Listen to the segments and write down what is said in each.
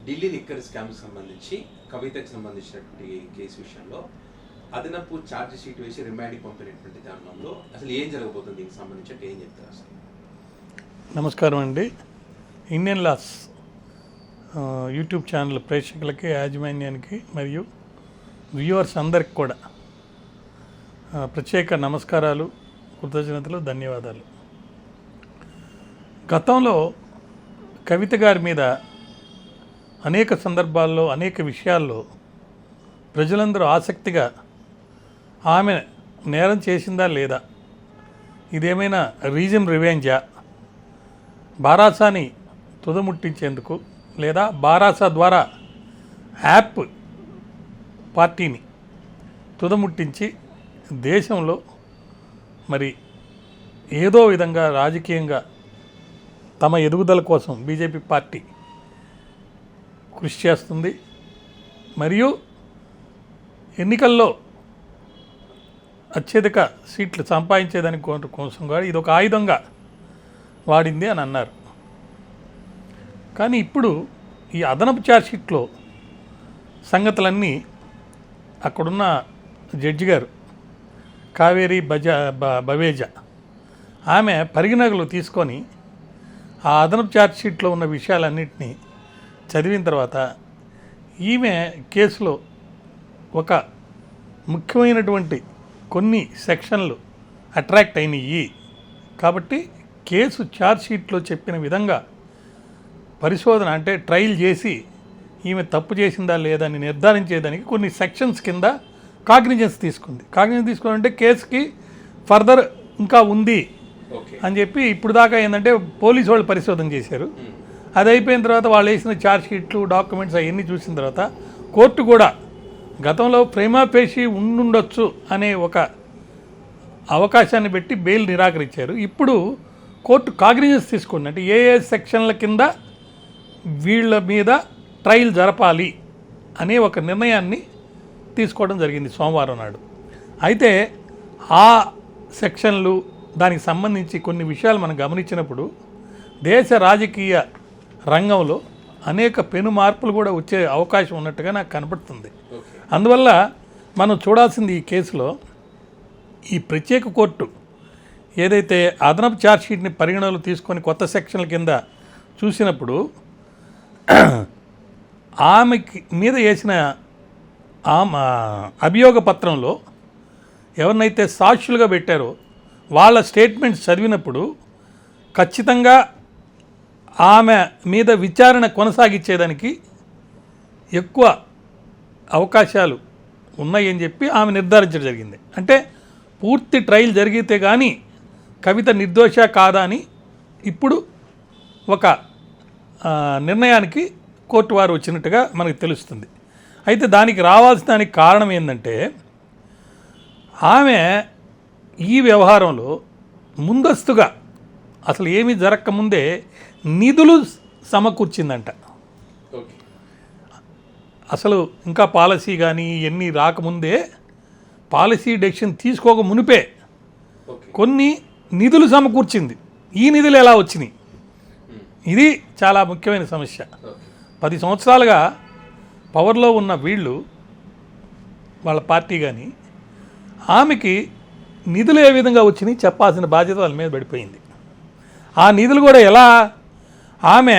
Delhi liquor scam సంబంధించి కవితకు సంబంధించినటువంటి కేసు విషయంలో అదనపు ఛార్జ్ షీట్ వేసి రిమాండ్కి పంపినటువంటి తరుణంలో అసలు ఏం జరగబోతుంది దీనికి సంబంధించి అంటే ఏం చెప్తారు అసలు? నమస్కారం అండి. ఇండియన్ లాస్ యూట్యూబ్ ఛానల్ ప్రేక్షకులకి, యాజమాన్యానికి మరియు వ్యూవర్స్ అందరికి కూడా ప్రత్యేక నమస్కారాలు, కృతజ్ఞతలు, ధన్యవాదాలు. గతంలో కవిత గారి మీద అనేక సందర్భాల్లో అనేక విషయాల్లో ప్రజలందరూ ఆసక్తిగా ఆమె నేరం చేసిందా లేదా, ఇదేమైనా రీజన్ రివెంజా, బారాసాని తుదముట్టించేందుకు లేదా బారాసా ద్వారా యాప్ పార్టీని తుదముట్టించి దేశంలో మరి ఏదో విధంగా రాజకీయంగా తమ ఎదుగుదల కోసం బీజేపీ పార్టీ కృషి చేస్తుంది మరియు ఎన్నికల్లో అత్యధిక సీట్లు సంపాదించేదానికి కోసం కూడా ఇది ఒక ఆయుధంగా వాడింది అని అన్నారు. కానీ ఇప్పుడు ఈ అదనపు ఛార్జ్షీట్లో సంగతులన్నీ అక్కడున్న జడ్జి గారు కావేరి బవేజా ఆమె పరిగణనలో తీసుకొని ఆ అదనపు ఛార్జ్షీట్లో ఉన్న విషయాలన్నింటినీ చదివిన తర్వాత ఈమె కేసులో ఒక ముఖ్యమైనటువంటి కొన్ని సెక్షన్లు అట్రాక్ట్ అయినాయి కాబట్టి కేసు ఛార్జ్షీట్లో చెప్పిన విధంగా పరిశోధన అంటే ట్రయల్ చేసి ఈమె తప్పు చేసిందా లేదా అని నిర్ధారించేదానికి కొన్ని సెక్షన్స్ కింద కాగ్నిజెన్స్ తీసుకుంది. కాగ్నిజెన్స్ తీసుకోవాలంటే కేసుకి ఫర్దర్ ఇంకా ఉంది అని చెప్పి ఇప్పుడు దాకా ఏంటంటే పోలీసు వాళ్ళు పరిశోధన చేశారు. అది అయిపోయిన తర్వాత వాళ్ళు వేసిన ఛార్జ్షీట్లు, డాక్యుమెంట్స్ అవన్నీ చూసిన తర్వాత కోర్టు కూడా గతంలో ప్రైమా ఫేషి ఉండుండొచ్చు అనే ఒక అవకాశాన్ని పెట్టి బెయిల్ నిరాకరించారు. ఇప్పుడు కోర్టు కాగ్నిజెన్స్ తీసుకుంది, అంటే ఏ సెక్షన్ల కింద వీళ్ళ మీద ట్రయల్ జరపాలి అనే ఒక నిర్ణయాన్ని తీసుకోవడం జరిగింది సోమవారం నాడు. అయితే ఆ సెక్షన్లు దానికి సంబంధించి కొన్ని విషయాలు మనం గమనించినప్పుడు దేశ రాజకీయ రంగంలో అనేక పెను మార్పులు కూడా వచ్చే అవకాశం ఉన్నట్టుగా నాకు కనపడుతుంది. అందువల్ల మనం చూడాల్సింది ఈ కేసులో ఈ ప్రత్యేక కోర్టు ఏదైతే అదనపు ఛార్జ్షీట్ని పరిగణనలో తీసుకొని కొత్త సెక్షన్ల కింద చూసినప్పుడు ఆమెకి మీద వేసిన అభియోగ పత్రంలో ఎవరినైతే సాక్షులుగా పెట్టారో వాళ్ళ స్టేట్మెంట్స్ చదివినప్పుడు ఖచ్చితంగా ఆమె మీద విచారణ కొనసాగించేదానికి ఎక్కువ అవకాశాలు ఉన్నాయని చెప్పి ఆమె నిర్ధారించడం జరిగింది. అంటే పూర్తి ట్రయల్ జరిగితే కానీ కవిత నిర్దోష కాదా అని ఇప్పుడు ఒక నిర్ణయానికి కోర్టు వారు వచ్చినట్టుగా మనకు తెలుస్తుంది. అయితే దానికి రావాల్సిన కారణం ఏంటంటే ఆమె ఈ వ్యవహారంలో ముందస్తుగా అసలు ఏమీ జరగకముందే నిధులు సమకూర్చిందంట. అసలు ఇంకా పాలసీ కానీ ఇవన్నీ రాకముందే పాలసీ డెసిషన్ తీసుకోక మునిపే కొన్ని నిధులు సమకూర్చింది. ఈ నిధులు ఎలా వచ్చినాయి, ఇది చాలా ముఖ్యమైన సమస్య. 10 సంవత్సరాలుగా పవర్లో ఉన్న వీళ్ళు, వాళ్ళ పార్టీ కానీ ఆమెకి నిధులు ఏ విధంగా వచ్చినాయి చెప్పాల్సిన బాధ్యత వాళ్ళ మీద పడిపోయింది. ఆ నిధులు కూడా ఎలా, ఆమె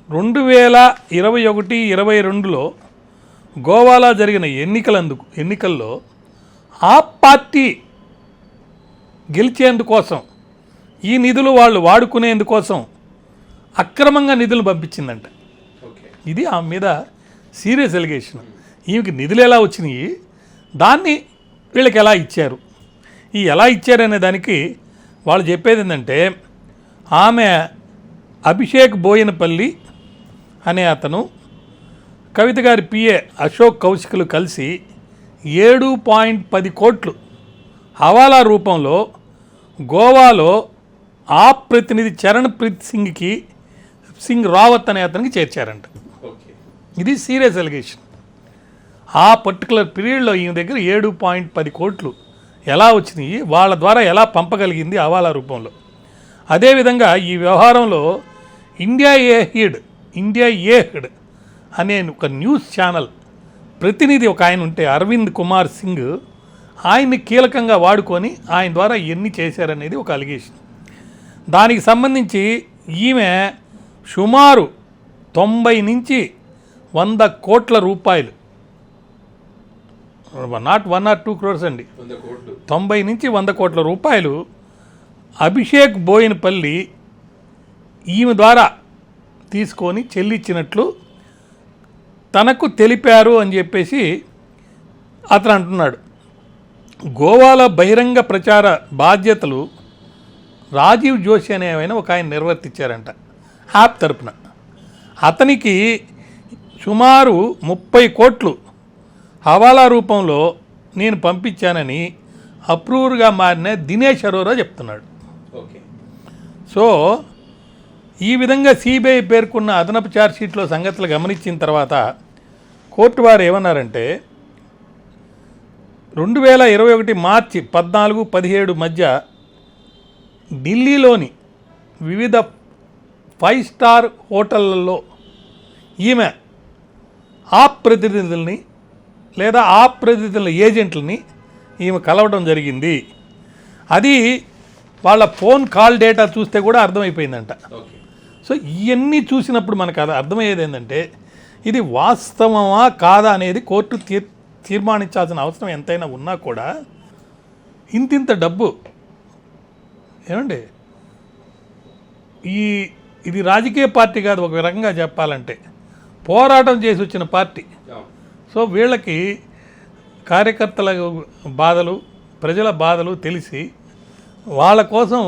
2021-22లో గోవాలో జరిగిన ఎన్నికల్లో ఆ పార్టీ గెలిచేందుకోసం ఈ నిధులు వాళ్ళు వాడుకునేందుకోసం అక్రమంగా నిధులు పంపించిందంట. ఇది ఆమె మీద సీరియస్ ఎలిగేషన్. ఈమెకి నిధులు ఎలా వచ్చినాయి, దాన్ని వీళ్ళకి ఎలా ఇచ్చారు, ఈ ఎలా ఇచ్చారనే దానికి వాళ్ళు చెప్పేది ఏంటంటే ఆమె అభిషేక్ బోయనపల్లి అనే అతను కవిత గారి పిఏ అశోక్ కౌశిక్లు కలిసి 7.10 కోట్లు హవాలా రూపంలో గోవాలో ఆప్ ప్రతినిధి చరణ్ ప్రీత్ సింగ్ రావత్ అనే అతనికి చేర్చారంట. ఇది సీరియస్ ఎలిగేషన్. ఆ పర్టికులర్ పీరియడ్లో ఈయన దగ్గర 7.10 కోట్లు ఎలా వచ్చినాయి, వాళ్ళ ద్వారా ఎలా పంపగలిగింది హవాలా రూపంలో. అదేవిధంగా ఈ వ్యవహారంలో ఇండియా ఏహెడ్ అనే ఒక న్యూస్ ఛానల్ ప్రతినిధి ఒక ఆయన ఉంటే అరవింద్ కుమార్ సింగ్, ఆయన్ని కీలకంగా వాడుకొని ఆయన ద్వారా ఎన్ని చేశారనేది ఒక అలిగేషన్. దానికి సంబంధించి ఈమె సుమారు 90 నుంచి 100 కోట్ల రూపాయలు, నాట్ 1 or 2 crores అండి, 90 నుంచి 100 కోట్ల రూపాయలు అభిషేక్ బోయినపల్లి ఈమె ద్వారా తీసుకొని చెల్లించినట్లు తనకు తెలిపారు అని చెప్పేసి అతను అంటున్నాడు. గోవాలో బహిరంగ ప్రచార బాధ్యతలు రాజీవ్ జోషి అనే ఆయన ఒక ఆయన నిర్వర్తించారంట యాప్ తరపున. అతనికి సుమారు 30 కోట్లు హవాలా రూపంలో నేను పంపించానని అప్రూవర్గా మారిన దినేష్ అరోరా చెప్తున్నాడు. సో ఈ విధంగా సిబిఐ పేర్కొన్న అదనపు ఛార్జ్షీట్లో సంగతులు గమనించిన తర్వాత కోర్టు వారు ఏమన్నారంటే 2021 మార్చి 14-17 మధ్య ఢిల్లీలోని వివిధ 5 స్టార్ హోటళ్లలో ఈమె ఆప్ ప్రతినిధుల్ని లేదా ఆప్ ప్రతినిధుల ఏజెంట్లని ఈమె కలవడం జరిగింది. అది వాళ్ళ ఫోన్ కాల్ డేటా చూస్తే కూడా అర్థమైపోయిందంట. సో ఇవన్నీ చూసినప్పుడు మనకు అది అర్థమయ్యేది ఏంటంటే ఇది వాస్తవమా కాదా అనేది కోర్టు తీర్మానించాల్సిన అవసరం ఎంతైనా ఉన్నా కూడా ఇంతింత డబ్బు ఏమండి, ఇది రాజకీయ పార్టీ కాదు, ఒక రకంగా చెప్పాలంటే పోరాటం చేసి వచ్చిన పార్టీ. సో వీళ్ళకి కార్యకర్తల బాధలు, ప్రజల బాధలు తెలిసి వాళ్ళ కోసం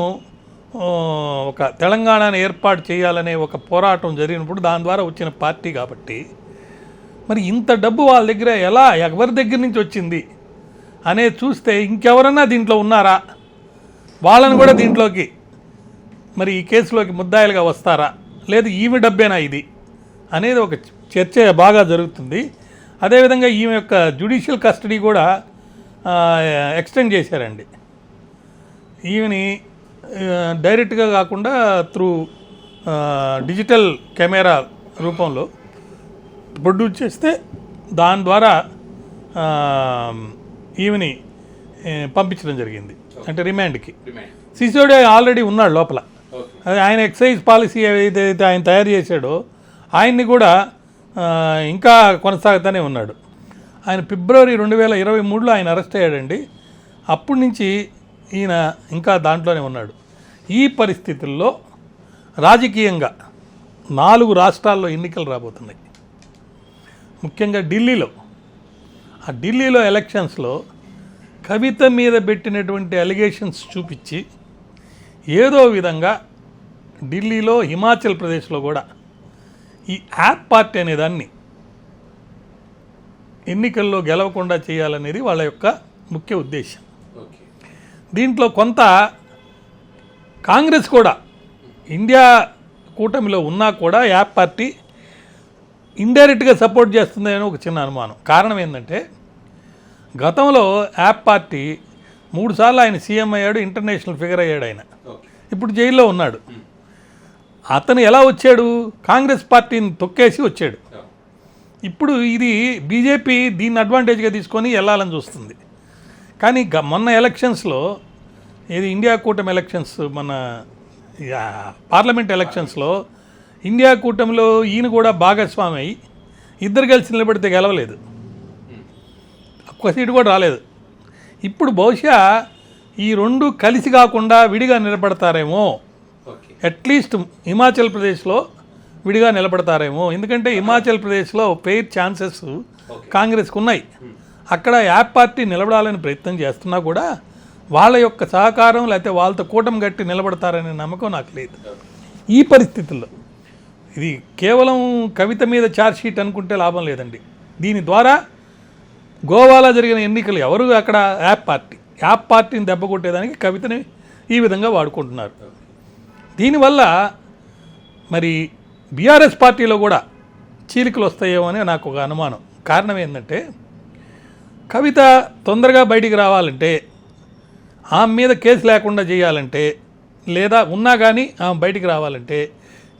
ఒక తెలంగాణను ఏర్పాటు చేయాలనే ఒక పోరాటం జరిగినప్పుడు దాని ద్వారా వచ్చిన పార్టీ కాబట్టి మరి ఇంత డబ్బు వాళ్ళ దగ్గర ఎవరి దగ్గర నుంచి వచ్చింది అనేది చూస్తే ఇంకెవరన్నా దీంట్లో ఉన్నారా, వాళ్ళని కూడా దీంట్లోకి మరి ఈ కేసులోకి ముద్దాయిలుగా వస్తారా, లేదు ఈమె డబ్బేనా ఇది అనేది ఒక చర్చ బాగా జరుగుతుంది. అదేవిధంగా ఈమె యొక్క జ్యుడిషియల్ కస్టడీ కూడా ఎక్స్టెండ్ చేశారండి. ఈమెని డైరెక్ట్గా కాకుండా త్రూ డిజిటల్ కెమెరా రూపంలో ప్రొడ్యూస్ చేస్తే దాని ద్వారా ఈమెని పంపించడం జరిగింది, అంటే రిమాండ్కి. సిసోడి ఆల్రెడీ ఉన్నాడు లోపల. అది ఆయన ఎక్సైజ్ పాలసీ ఏదైతే ఆయన తయారు చేశాడో ఆయన్ని కూడా ఇంకా కొనసాగుతూనే ఉన్నాడు. ఆయన ఫిబ్రవరి 2023లో ఆయన అరెస్ట్ అయ్యాడండి. అప్పటి నుంచి ఈయన ఇంకా దాంట్లోనే ఉన్నాడు. ఈ పరిస్థితుల్లో రాజకీయంగా 4 రాష్ట్రాల్లో ఎన్నికలు రాబోతున్నాయి. ముఖ్యంగా ఢిల్లీలో, ఆ ఢిల్లీలో ఎలక్షన్స్లో కవిత మీద పెట్టినటువంటి అలిగేషన్స్ చూపించి ఏదో విధంగా ఢిల్లీలో, హిమాచల్ ప్రదేశ్లో కూడా ఈ యాప్ పార్టీ అనేదాన్ని ఎన్నికల్లో గెలవకుండా చేయాలనేది వాళ్ళ యొక్క ముఖ్య ఉద్దేశం. దీంట్లో కొంత కాంగ్రెస్ కూడా ఇండియా కూటమిలో ఉన్నా కూడా యాప్ పార్టీ ఇండైరెక్ట్గా సపోర్ట్ చేస్తుందని ఒక చిన్న అనుమానం. కారణం ఏంటంటే గతంలో యాప్ పార్టీ 3 సార్లు ఆయన సీఎం అయ్యాడు, ఇంటర్నేషనల్ ఫిగర్ అయ్యాడు. ఆయన ఇప్పుడు జైల్లో ఉన్నాడు. అతను ఎలా వచ్చాడు? కాంగ్రెస్ పార్టీని తొక్కేసి వచ్చాడు. ఇప్పుడు ఇది బీజేపీ దీన్ని అడ్వాంటేజ్గా తీసుకొని వెళ్ళాలని చూస్తుంది. కానీ మొన్న ఎలక్షన్స్లో, ఇది ఇండియా కూటమి ఎలక్షన్స్, మన పార్లమెంట్ ఎలక్షన్స్లో ఇండియా కూటమిలో ఈయన కూడా భాగస్వామి అయ్యి ఇద్దరు కలిసి నిలబడితే గెలవలేదు, ఒక్క సీటు కూడా రాలేదు. ఇప్పుడు బహుశా ఈ 2 కలిసి కాకుండా విడిగా నిలబడతారేమో, అట్లీస్ట్ హిమాచల్ ప్రదేశ్లో విడిగా నిలబడతారేమో. ఎందుకంటే హిమాచల్ ప్రదేశ్లో ఫెయిర్ ఛాన్సెస్ కాంగ్రెస్కి ఉన్నాయి. అక్కడ యాప్ పార్టీ నిలబడాలని ప్రయత్నం చేస్తున్నా కూడా వాళ్ళ యొక్క సహకారం లేకపోతే వాళ్ళతో కూటమి గట్టి నిలబడతారనే నమ్మకం నాకు లేదు. ఈ పరిస్థితుల్లో ఇది కేవలం కవిత మీద ఛార్జ్షీట్ అనుకుంటే లాభం లేదండి. దీని ద్వారా గోవాలో జరిగిన ఎన్నికలు ఎవరు అక్కడ యాప్ పార్టీని దెబ్బ కొట్టేదానికి కవితని ఈ విధంగా వాడుకుంటున్నారు. దీనివల్ల మరి బీఆర్ఎస్ పార్టీలో కూడా చీలికలు వస్తాయేమో అని నాకు ఒక అనుమానం. కారణం ఏంటంటే కవిత తొందరగా బయటికి రావాలంటే, ఆమె మీద కేసు లేకుండా చేయాలంటే, లేదా ఉన్నా కానీ ఆమె బయటికి రావాలంటే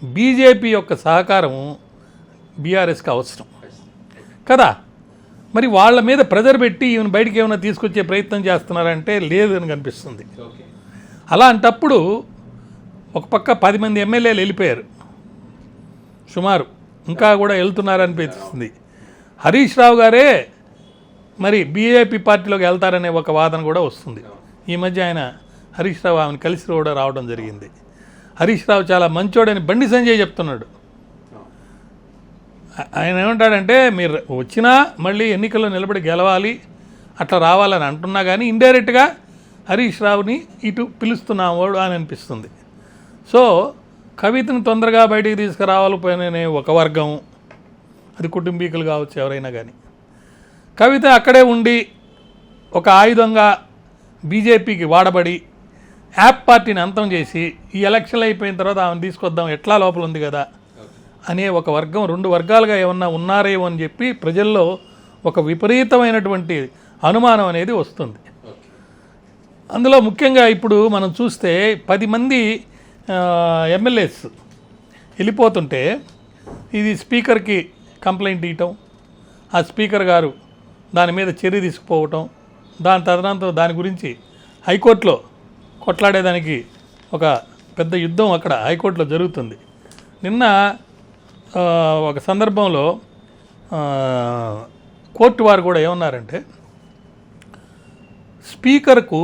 బీజేపీ యొక్క సహకారము బీఆర్ఎస్కి అవసరం కదా. మరి వాళ్ళ మీద ప్రెజర్ పెట్టి ఈవెన్ బయటికి ఏమైనా తీసుకొచ్చే ప్రయత్నం చేస్తున్నారంటే లేదు అని కనిపిస్తుంది. అలాంటప్పుడు ఒక పక్క 10 మంది ఎమ్మెల్యేలు వెళ్ళిపోయారు సుమారు, ఇంకా కూడా వెళ్తున్నారనిపిస్తుంది. హరీష్ రావు గారే మరి బీజేపీ పార్టీలోకి వెళ్తారనే ఒక వాదన కూడా వస్తుంది. ఈ మధ్య ఆయన హరీష్ రావు ఆమెను కలిసి కూడా రావడం జరిగింది. హరీష్ రావు చాలా మంచోడని బండి సంజయ్ చెప్తున్నాడు. ఆయన ఏమంటాడంటే మీరు వచ్చినా మళ్ళీ ఎన్నికల్లో నిలబడి గెలవాలి అట్లా రావాలని అంటున్నా కానీ ఇండైరెక్ట్గా హరీష్ రావుని ఇటు పిలుస్తున్నావాడు అని అనిపిస్తుంది. సో కవితను తొందరగా బయటికి తీసుకురావాలిపోయిన ఒక వర్గం, అది కుటుంబీకులు కావచ్చు ఎవరైనా కానీ, కవిత అక్కడే ఉండి ఒక ఆయుధంగా బీజేపీకి వాడబడి యాప్ పార్టీని అంతం చేసి ఈ ఎలక్షన్లు అయిపోయిన తర్వాత ఆమెను తీసుకొద్దాం ఎట్లా లోపల ఉంది కదా అనే ఒక వర్గం, 2 వర్గాలుగా ఏమన్నా ఉన్నారేమో అని చెప్పి ప్రజల్లో ఒక విపరీతమైనటువంటి అనుమానం అనేది వస్తుంది. అందులో ముఖ్యంగా ఇప్పుడు మనం చూస్తే 10 మంది ఎమ్మెల్యేస్ వెళ్ళిపోతుంటే ఇది స్పీకర్కి కంప్లైంట్ ఇవ్వటం, ఆ స్పీకర్ గారు దాని మీద చర్య తీసుకుపోవటం, తదనంతరం దాని గురించి హైకోర్టులో కొట్లాడేదానికి ఒక పెద్ద యుద్ధం అక్కడ హైకోర్టులో జరుగుతుంది. నిన్న ఒక సందర్భంలో కోర్టు వారు కూడా ఏమన్నారంటే స్పీకర్కు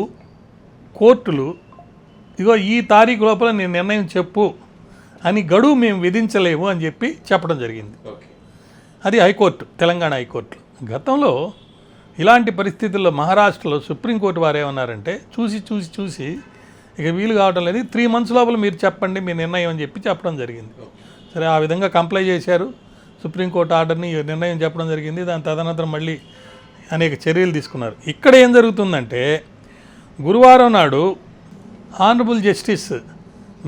కోర్టులు ఇగో ఈ తారీఖు లోపల నేను నిర్ణయం చెప్పు అని గడువు మేము విధించలేము అని చెప్పి చెప్పడం జరిగింది. అది హైకోర్టు, తెలంగాణ హైకోర్టు. గతంలో ఇలాంటి పరిస్థితుల్లో మహారాష్ట్రలో సుప్రీంకోర్టు వారు ఏమన్నారంటే చూసి ఇక వీలు కావడం లేదు, 3 months లోపల మీరు చెప్పండి మీ నిర్ణయం అని చెప్పి చెప్పడం జరిగింది. సరే, ఆ విధంగా కంప్లై చేశారు, సుప్రీంకోర్టు ఆర్డర్ని నిర్ణయం చెప్పడం జరిగింది. దాని తదనంతరం మళ్ళీ అనేక చర్యలు తీసుకున్నారు. ఇక్కడ ఏం జరుగుతుందంటే గురువారం నాడు honourable justice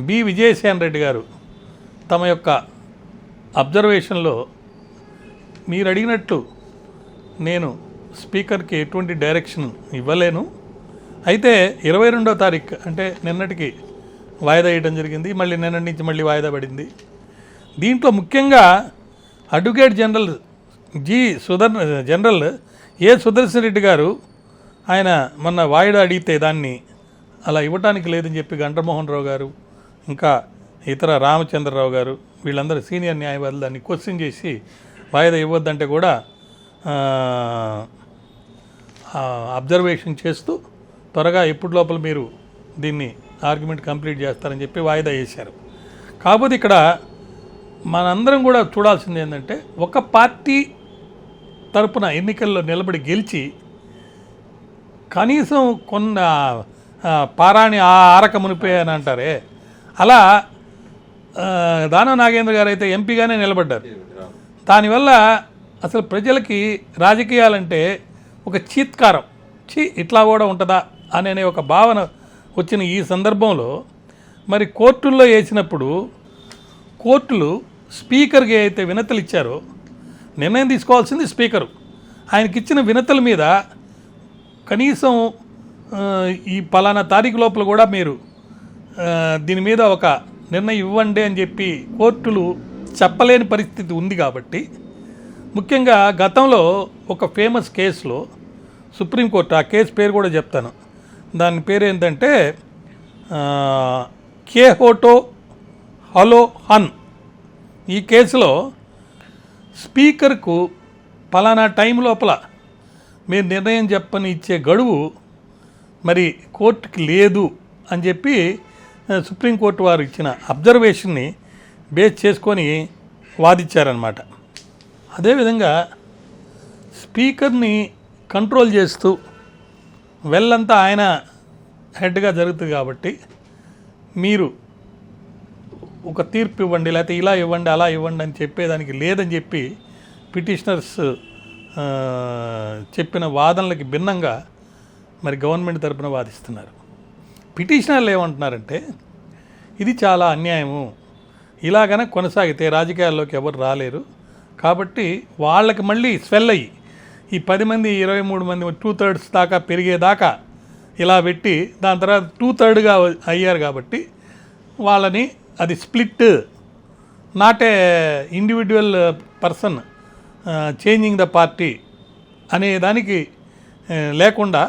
B Vijaysen Reddy గారు తమ యొక్క అబ్జర్వేషన్లో మీరు అడిగినట్లు నేను స్పీకర్కి ఎటువంటి డైరెక్షన్ ఇవ్వలేను, అయితే 22వ తారీఖు అంటే నిన్నటికి వాయిదా వేయడం జరిగింది, మళ్ళీ నిన్నటి నుంచి మళ్ళీ వాయిదా పడింది. దీంట్లో ముఖ్యంగా అడ్వకేట్ జనరల్ జనరల్ ఏ సుదర్శన్ రెడ్డి గారు ఆయన మొన్న వాయిదా అడిగితే దాన్ని అలా ఇవ్వటానికి లేదని చెప్పి గంటమోహన్ రావు గారు ఇంకా ఇతర రామచంద్రరావు గారు వీళ్ళందరూ సీనియర్ న్యాయవాదులు దాన్ని క్వశ్చన్ చేసి వాయిదా ఇవ్వద్దంటే కూడా అబ్జర్వేషన్ చేస్తూ త్వరగా ఎప్పుడు లోపల మీరు దీన్ని ఆర్గ్యుమెంట్ కంప్లీట్ చేస్తారని చెప్పి వాయిదా వేశారు. కాకపోతే ఇక్కడ మనందరం కూడా చూడాల్సింది ఏంటంటే ఒక పార్టీ తరపున ఎన్నికల్లో నిలబడి గెలిచి కనీసం కొన్న పారాణి ఆరక మునిపే అని అంటారే, అలా దానం నాగేంద్ర గారు అయితే ఎంపీగానే నిలబడ్డారు. దానివల్ల అసలు ప్రజలకి రాజకీయాలంటే ఒక చీత్కారం, ఇట్లా కూడా ఉంటుందా అనే ఒక భావన వచ్చిన ఈ సందర్భంలో మరి కోర్టుల్లో వేసినప్పుడు కోర్టులు స్పీకర్కి అయితే వినతులు ఇచ్చారో నిర్ణయం తీసుకోవాల్సింది స్పీకరు. ఆయనకి ఇచ్చిన వినతుల మీద కనీసం ఈ పలానా తారీఖు లోపల కూడా మీరు దీని మీద ఒక నిర్ణయం ఇవ్వండి అని చెప్పి కోర్టులు చెప్పలేని పరిస్థితి ఉంది. కాబట్టి ముఖ్యంగా గతంలో ఒక ఫేమస్ కేసులో సుప్రీంకోర్టు, ఆ కేసు పేరు కూడా చెప్తాను, దాని పేరు ఏంటంటే కేహోటో హలో హన్. ఈ కేసులో స్పీకర్కు పలానా టైం లోపల మీరు నిర్ణయం చెప్పని ఇచ్చే గడువు మరి కోర్టుకి లేదు అని చెప్పి సుప్రీంకోర్టు వారు ఇచ్చిన అబ్జర్వేషన్ని బేస్ చేసుకొని వాదించారనమాట. అదేవిధంగా స్పీకర్ని కంట్రోల్ చేస్తూ వెళ్ళంతా ఆయన హెడ్గా జరుగుతుంది కాబట్టి మీరు ఒక తీర్పు ఇవ్వండి, లేకపోతే ఇలా ఇవ్వండి అలా ఇవ్వండి అని చెప్పేదానికి లేదని చెప్పి పిటిషనర్స్ చెప్పిన వాదనలకి భిన్నంగా మరి గవర్నమెంట్ తరపున వాదిస్తున్నారు. పిటిషనర్లు ఏమంటున్నారంటే ఇది చాలా అన్యాయము, ఇలాగన కొనసాగితే రాజకీయాల్లోకి ఎవరు రాలేరు కాబట్టి వాళ్ళకి మళ్ళీ స్వెల్ అయ్యి ఈ 10 మంది 23 మంది 2/3 దాకా పెరిగేదాకా ఇలా పెట్టి దాని తర్వాత 2/3గా అయ్యారు కాబట్టి వాళ్ళని అది split not a individual person changing the party అనే దానికి లేకుండా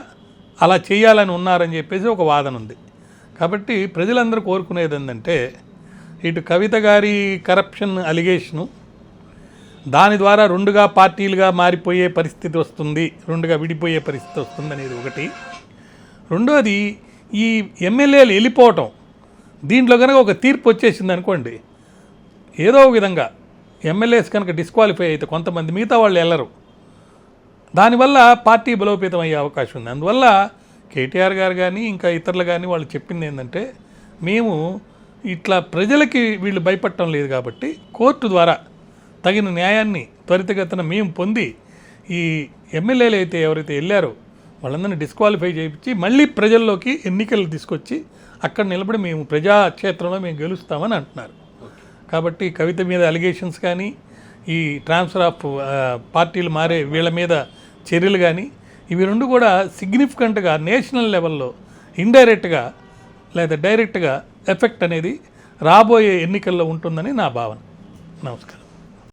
అలా చేయాలని ఉన్నారని చెప్పేసి ఒక వాదన ఉంది. కాబట్టి ప్రజలందరూ కోరుకునేది ఏంటంటే ఇటు కవిత గారి కరప్షన్ అలిగేషను, దాని ద్వారా రెండుగా పార్టీలుగా మారిపోయే పరిస్థితి వస్తుంది, రెండుగా విడిపోయే పరిస్థితి వస్తుంది అనేది ఒకటి. రెండోది ఈ ఎమ్మెల్యేలు వెళ్ళిపోవటం, దీంట్లో కనుక ఒక తీర్పు వచ్చేసింది అనుకోండి, ఏదో ఒక విధంగా ఎమ్మెల్యేస్ కనుక డిస్క్వాలిఫై అయితే కొంతమంది, మిగతా వాళ్ళు వెళ్ళరు. దానివల్ల పార్టీ బలోపేతం అయ్యే అవకాశం ఉంది. అందువల్ల కేటీఆర్ గారు కానీ ఇంకా ఇతరులు కానీ వాళ్ళు చెప్పింది ఏంటంటే, మేము ఇట్లా ప్రజలకి వీళ్ళు భయపడటం లేదు కాబట్టి కోర్టు ద్వారా తగిన న్యాయాన్ని త్వరితగతిన మేము పొంది ఈ ఎమ్మెల్యేలు అయితే ఎవరైతే వెళ్ళారో వాళ్ళందరినీ డిస్క్వాలిఫై చేయించి మళ్ళీ ప్రజల్లోకి ఎన్నికలు తీసుకొచ్చి అక్కడ నిలబడి మేము ప్రజాక్షేత్రంలో మేము గెలుస్తామని అంటున్నారు. కాబట్టి కవిత మీద అలిగేషన్స్ కానీ, ఈ ట్రాన్స్ఫర్ ఆఫ్ పార్టీలు మారే వీళ్ళ మీద చర్యలు కానీ, ఇవి రెండు కూడా సిగ్నిఫికెంట్గా నేషనల్ లెవెల్లో ఇండైరెక్ట్గా లేదా డైరెక్ట్గా ఎఫెక్ట్ అనేది రాబోయే ఎన్నికల్లో ఉంటుందని నా భావన. నమస్కారం.